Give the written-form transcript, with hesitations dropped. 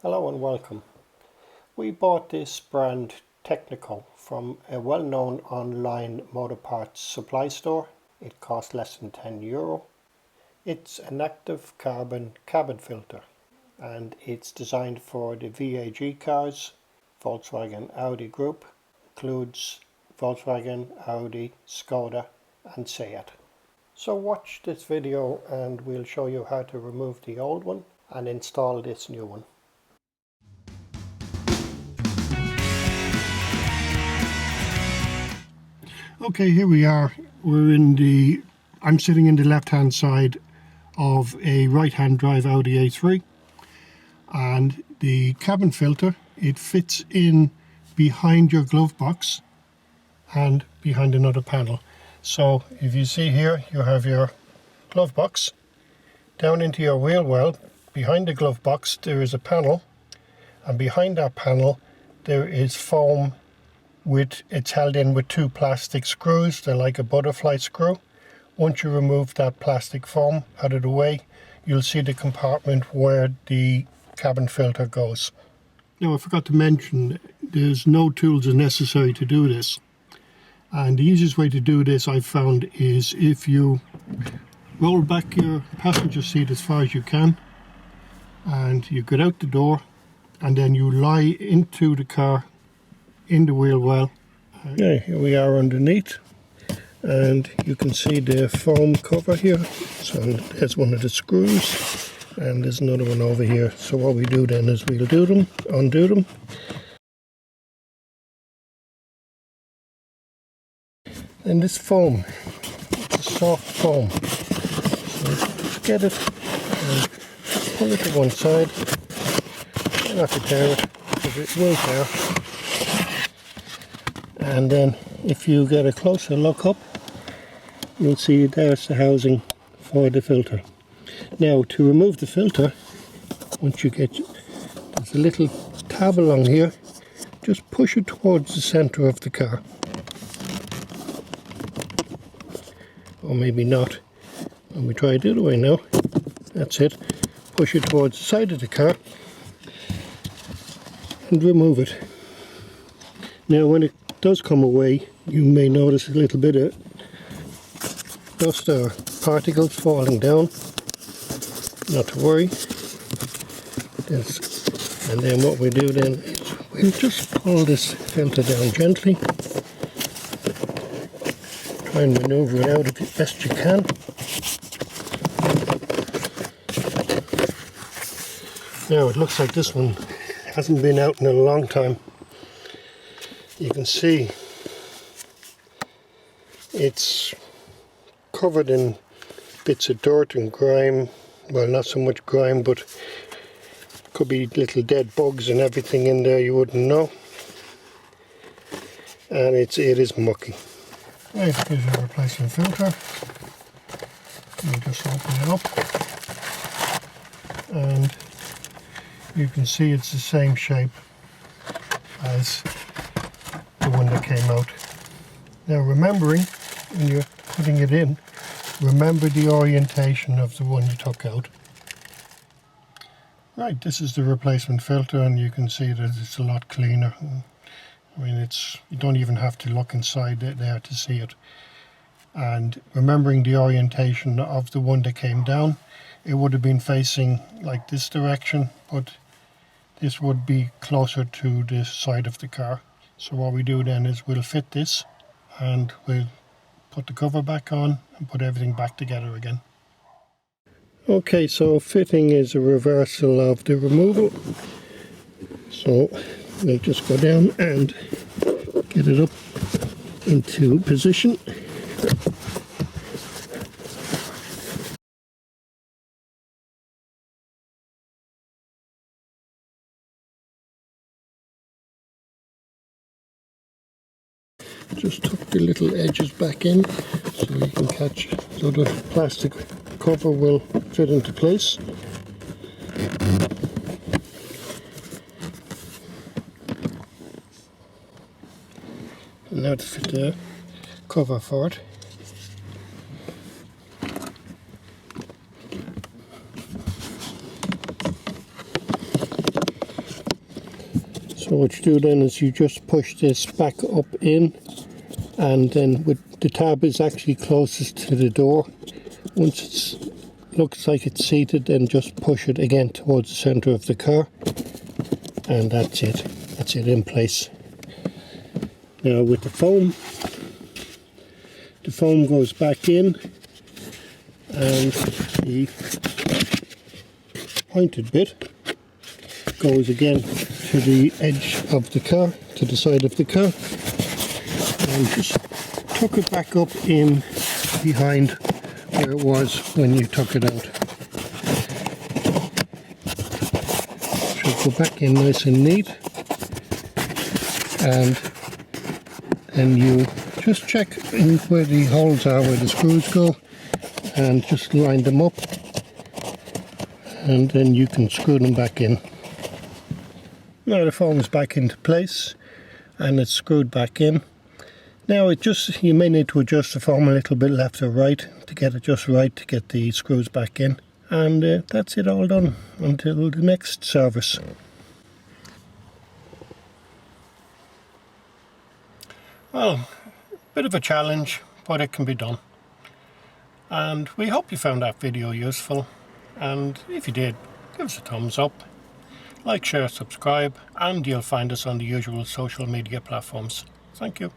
Hello and welcome. We bought this brand Technical from a well-known online motor parts supply store. It cost less than €10. It's an active carbon cabin filter and it's designed for the VAG cars, Volkswagen Audi group, includes Volkswagen, Audi, Skoda and Seat. So watch this video and we'll show you how to remove the old one and install this new one. Okay, here we are. I'm sitting in the left hand side of a right hand drive Audi A3, and the cabin filter, it fits in behind your glove box and behind another panel. So if you see here, you have your glove box down into your wheel well. Behind the glove box there is a panel, and behind that panel there is foam. It's held in with two plastic screws. They're like a butterfly screw. Once you remove that plastic foam out of the way, you'll see the compartment where the cabin filter goes. Now, I forgot to mention, there's no tools necessary to do this. And the easiest way to do this, I've found, is if you roll back your passenger seat as far as you can, and you get out the door, and then you lie into the car in the wheel well. Okay, here we are underneath, and you can see the foam cover here. So there's one of the screws, and there's another one over here. So what we do then is we'll undo them. And this foam, it's a soft foam. So just get it and pull it to one side. Try not to tear it, because it will tear. And then if you get a closer look up, you'll see there's the housing for the filter. Now, to remove the filter, there's a little tab along here, just push it towards the center of the car. Or maybe not. And we try it the other way now. That's it. Push it towards the side of the car and remove it. Now, when it does come away, you may notice a little bit of dust or particles falling down. Not to worry. And then what we do then is we'll just pull this filter down gently. Try and maneuver it out as best you can. Now it looks like this one hasn't been out in a long time. You can see it's covered in bits of dirt and grime. Well, not so much grime, but could be little dead bugs and everything in there, you wouldn't know. And it is mucky. Right, here's your replacement filter. You just open it up, and you can see it's the same shape as the one that came out. Now, remembering when you're putting it in, remember the orientation of the one you took out. Right, this is the replacement filter, and you can see that it's a lot cleaner. I mean, you don't even have to look inside there to see it. And remembering the orientation of the one that came down, it would have been facing like this direction, but this would be closer to the side of the car. So what we do then is we'll fit this, and we'll put the cover back on and put everything back together again. Okay, so fitting is a reversal of the removal. So we'll just go down and get it up into position. Just tuck the little edges back in so you can catch, so the plastic cover will fit into place. And now to fit the cover for it. So what you do then is you just push this back up in, and then with the tab is actually closest to the door. Once it looks like it's seated, then just push it again towards the centre of the car, and that's it in place. Now with the foam goes back in, and the pointed bit goes again to the edge of the car, to the side of the car, and just tuck it back up in behind where it was when you took it out. Should go back in nice and neat, and then you just check in where the holes are, where the screws go, and just line them up, and then you can screw them back in. Now the foam is back into place and it's screwed back in. Now you may need to adjust the foam a little bit left or right to get it just right, to get the screws back in. And that's it, all done until the next service. Well, a bit of a challenge, but it can be done. And we hope you found that video useful, and if you did, give us a thumbs up, like, share, subscribe, and you'll find us on the usual social media platforms. Thank you.